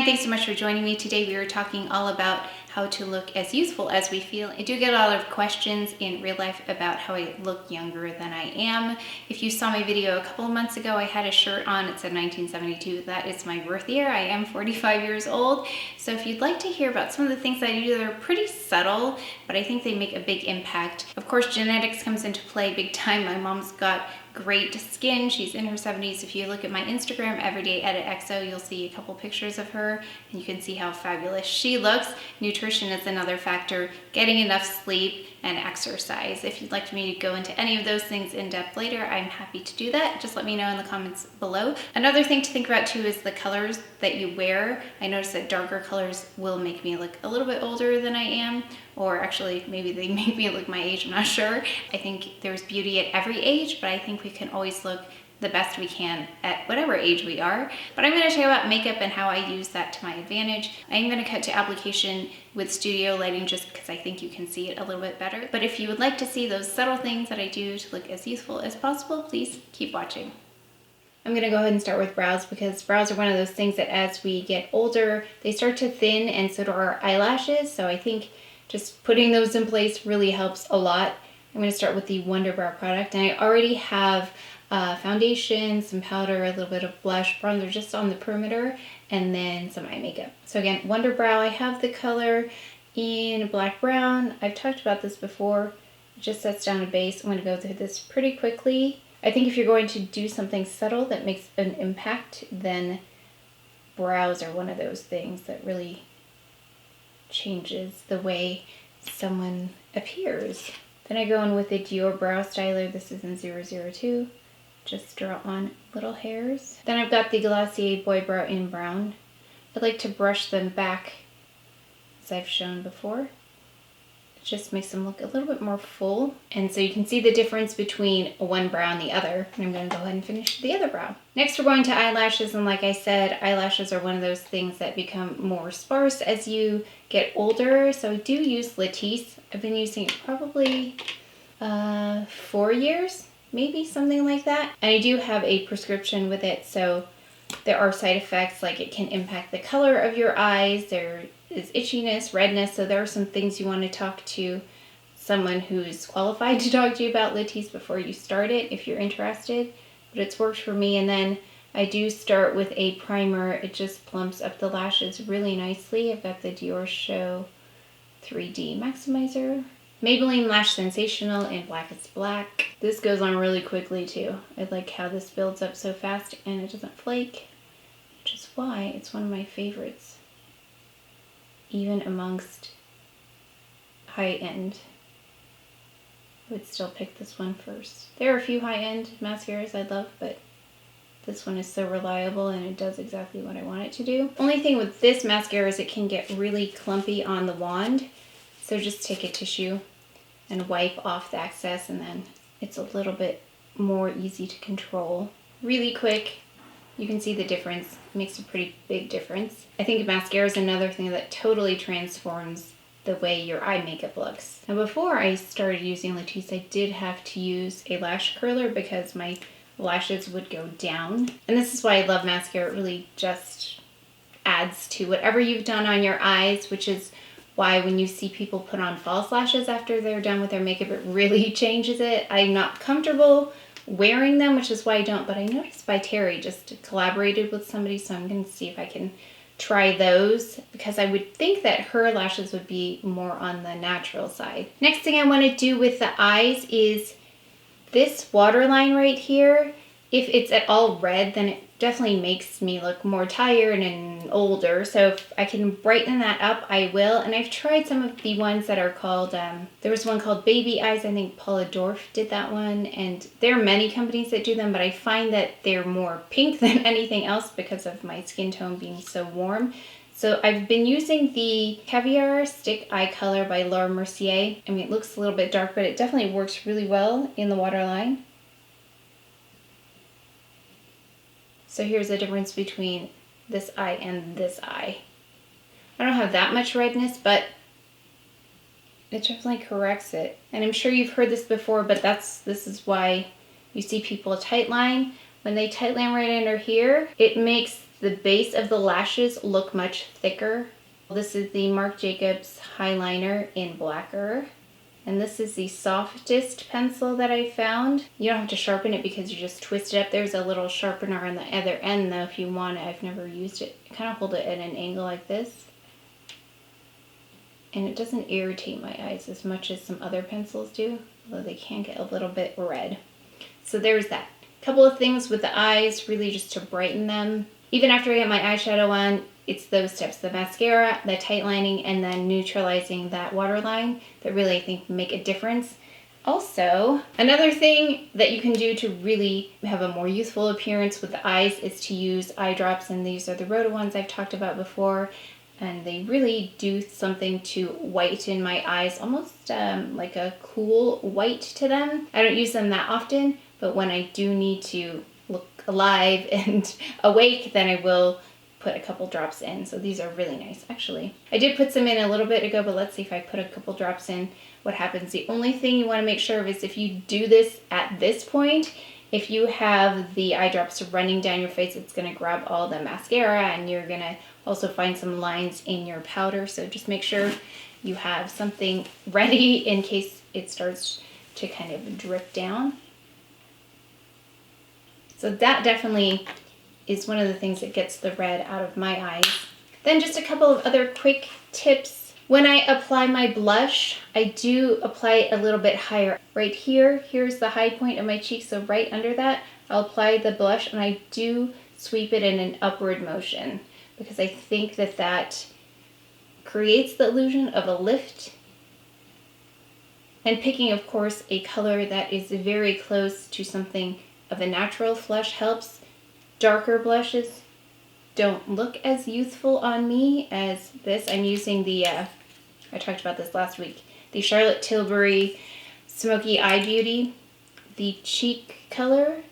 thanks so much for joining me. Today we are talking all about how to look as youthful as we feel. I do get a lot of questions in real life about how I look younger than I am. If you saw my video a couple of months ago, I had a shirt on, it said 1972. That is my birth year. I am 45 years old. So if you'd like to hear about some of the things that I do that are pretty subtle, but I think they make a big impact. Of course, genetics comes into play big time. My mom's got great skin. She's in her 70s. If you look at my Instagram, everydayeditxo, you'll see a couple pictures of her and you can see how fabulous she looks. Nutrition is another factor, getting enough sleep and exercise. If you'd like me to go into any of those things in depth later, I'm happy to do that. Just let me know in the comments below. Another thing to think about too is the colors that you wear. I noticed that darker colors will make me look a little bit older than I am, or actually maybe they make me look my age, I'm not sure. I think there's beauty at every age, but I think we can always look the best we can at whatever age we are. But I'm going to talk about makeup and how I use that to my advantage. I'm going to cut to application with studio lighting just because I think you can see it a little bit better. But if you would like to see those subtle things that I do to look as youthful as possible, please keep watching. I'm going to go ahead and start with brows because brows are one of those things that as we get older, they start to thin, and so do our eyelashes. So I think just putting those in place really helps a lot. I'm going to start with the Wonder Brow product, and I already have foundation, some powder, a little bit of blush, bronzer just on the perimeter, and then some eye makeup. So again, Wonder Brow, I have the color in black brown. I've talked about this before. It just sets down a base. I'm going to go through this pretty quickly. I think if you're going to do something subtle that makes an impact, then brows are one of those things that really changes the way someone appears. Then I go in with the Dior Brow Styler. This is in 002. Just draw on little hairs. Then I've got the Glossier Boy Brow in brown. I like to brush them back as I've shown before. It just makes them look a little bit more full. And so you can see the difference between one brow and the other. And I'm going to go ahead and finish the other brow. Next we're going to eyelashes, and like I said, eyelashes are one of those things that become more sparse as you get older. So I do use Latisse. I've been using it probably 4 years. Maybe something like that. And I do have a prescription with it, so there are side effects, like it can impact the color of your eyes, there is itchiness, redness, so there are some things you want to talk to someone who's qualified to talk to you about Latisse before you start it if you're interested. But it's worked for me. And then I do start with a primer. It just plumps up the lashes really nicely. I've got the Dior Show 3D Maximizer. Maybelline Lash Sensational in Black is Black. This goes on really quickly too. I like how this builds up so fast and it doesn't flake, which is why it's one of my favorites, even amongst high-end. I would still pick this one first. There are a few high-end mascaras I love, but this one is so reliable and it does exactly what I want it to do. Only thing with this mascara is it can get really clumpy on the wand. So just take a tissue and wipe off the excess, and then it's a little bit more easy to control. Really quick, you can see the difference. It makes a pretty big difference. I think mascara is another thing that totally transforms the way your eye makeup looks. Now before I started using Latisse, I did have to use a lash curler because my lashes would go down. And this is why I love mascara. It really just adds to whatever you've done on your eyes, which is why when you see people put on false lashes after they're done with their makeup, it really changes it. I'm not comfortable wearing them, which is why I don't, but I noticed by Terry just collaborated with somebody, so I'm going to see if I can try those, because I would think that her lashes would be more on the natural side. Next thing I want to do with the eyes is this waterline right here. If it's at all red, then it definitely makes me look more tired and older. So if I can brighten that up, I will. And I've tried some of the ones that are called, there was one called Baby Eyes. I think Paula Dorff did that one. And there are many companies that do them, but I find that they're more pink than anything else because of my skin tone being so warm. So I've been using the Caviar Stick Eye Color by Laura Mercier. I mean, it looks a little bit dark, but it definitely works really well in the waterline. So here's the difference between this eye and this eye. I don't have that much redness, but it definitely corrects it. And I'm sure you've heard this before, but this is why you see people tight line. When they tight line right under here, it makes the base of the lashes look much thicker. This is the Marc Jacobs highliner in Blacker. And this is the softest pencil that I found. You don't have to sharpen it because you just twist it up. There's a little sharpener on the other end though if you want it. I've never used it. Kind of hold it at an angle like this. And it doesn't irritate my eyes as much as some other pencils do, although they can get a little bit red. So there's that. Couple of things with the eyes, really just to brighten them. Even after I get my eyeshadow on, it's those steps, the mascara, the tight lining, and then neutralizing that waterline that really I think make a difference. Also, another thing that you can do to really have a more youthful appearance with the eyes is to use eye drops, and these are the Rhoda ones I've talked about before, and they really do something to whiten my eyes, almost like a cool white to them. I don't use them that often, but when I do need to look alive and awake, then I will put a couple drops in. So these are really nice, actually. I did put some in a little bit ago, but let's see if I put a couple drops in, what happens. The only thing you want to make sure of is if you do this at this point, if you have the eye drops running down your face, it's going to grab all the mascara, and you're going to also find some lines in your powder. So just make sure you have something ready in case it starts to kind of drip down. So that definitely is one of the things that gets the red out of my eyes. Then just a couple of other quick tips. When I apply my blush, I do apply it a little bit higher. Right here, here's the high point of my cheek, so right under that, I'll apply the blush, and I do sweep it in an upward motion because I think that that creates the illusion of a lift. And picking, of course, a color that is very close to something of a natural flush helps. Darker blushes don't look as youthful on me as this. I'm using the, I talked about this last week, the Charlotte Tilbury Smoky Eye Beauty, the cheek color.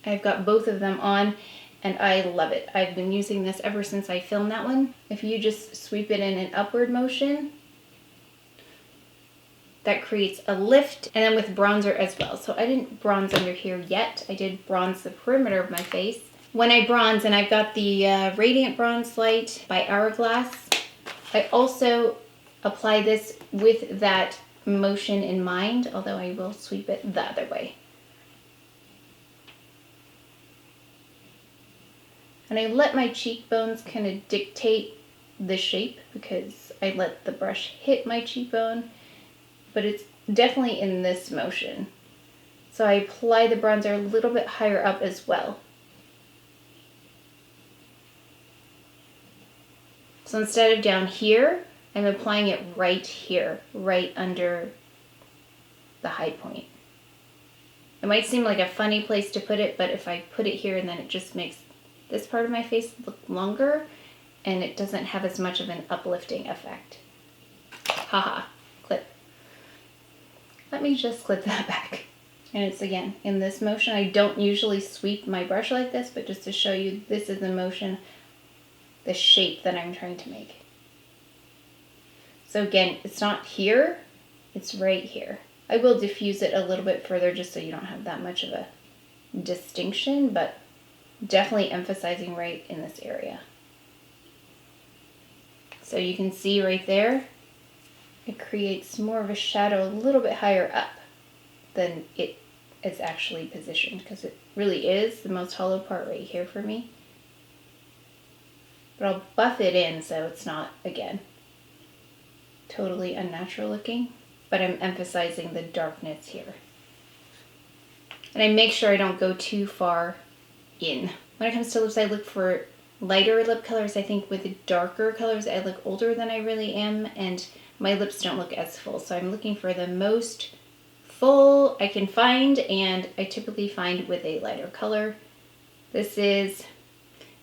I've got both of them on and I love it. I've been using this ever since I filmed that one. If you just sweep it in an upward motion, that creates a lift, and then with bronzer as well. So I didn't bronze under here yet. I did bronze the perimeter of my face. When I bronze, and I've got the Radiant Bronze Light by Hourglass, I also apply this with that motion in mind, although I will sweep it the other way. And I let my cheekbones kind of dictate the shape because I let the brush hit my cheekbone, but it's definitely in this motion. So I apply the bronzer a little bit higher up as well. So instead of down here, I'm applying it right here, right under the high point. It might seem like a funny place to put it, but if I put it here, and then it just makes this part of my face look longer, and it doesn't have as much of an uplifting effect. Haha, clip. Let me just clip that back. And it's again in this motion. I don't usually sweep my brush like this, but just to show you, this is the motion, the shape that I'm trying to make. So again, it's not here, it's right here. I will diffuse it a little bit further just so you don't have that much of a distinction, but definitely emphasizing right in this area. So you can see right there, it creates more of a shadow a little bit higher up than it is actually positioned, because it really is the most hollow part right here for me. But I'll buff it in so it's not, again, totally unnatural looking, but I'm emphasizing the darkness here. And I make sure I don't go too far in. When it comes to lips, I look for lighter lip colors. I think with the darker colors, I look older than I really am, and my lips don't look as full. So I'm looking for the most full I can find, and I typically find with a lighter color. This is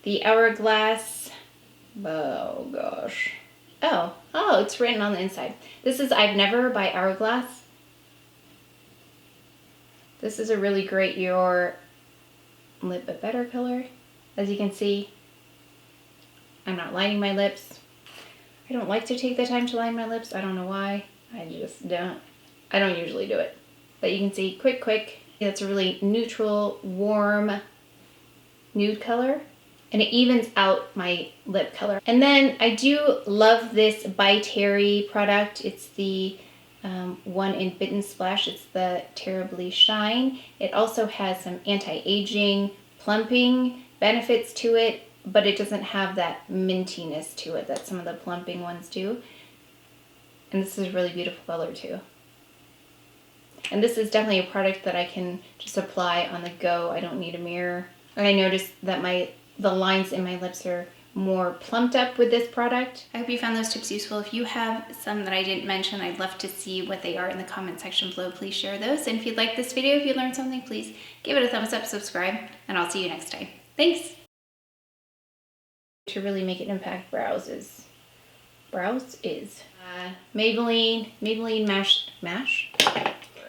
the Hourglass, oh gosh. Oh, it's written on the inside. This is I've Never by Hourglass. This is a really great Your Lip But Better color. As you can see, I'm not lining my lips. I don't like to take the time to line my lips. I don't know why. I just don't. I don't usually do it. But you can see, quick. It's a really neutral, warm nude color. and it evens out my lip color. And then I do love this by Terry product. It's the one in Bit and Splash. It's the Terribly Shine. It also has some anti-aging, plumping benefits to it, but it doesn't have that mintiness to it that some of the plumping ones do. And this is a really beautiful color too. And this is definitely a product that I can just apply on the go. I don't need a mirror. And I noticed that the lines in my lips are more plumped up with this product. I hope you found those tips useful. If you have some that I didn't mention, I'd love to see what they are in the comment section below. Please share those. And if you like this video, if you learned something, please give it a thumbs up, subscribe, and I'll see you next time. Thanks! To really make it impact brows is Maybelline Mash,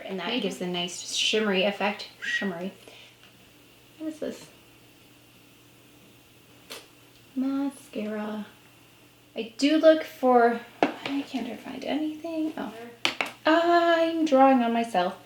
and that gives a nice shimmery effect. Shimmery. What is this? Mascara. I do look for, I can't find anything. Oh, I'm drawing on myself.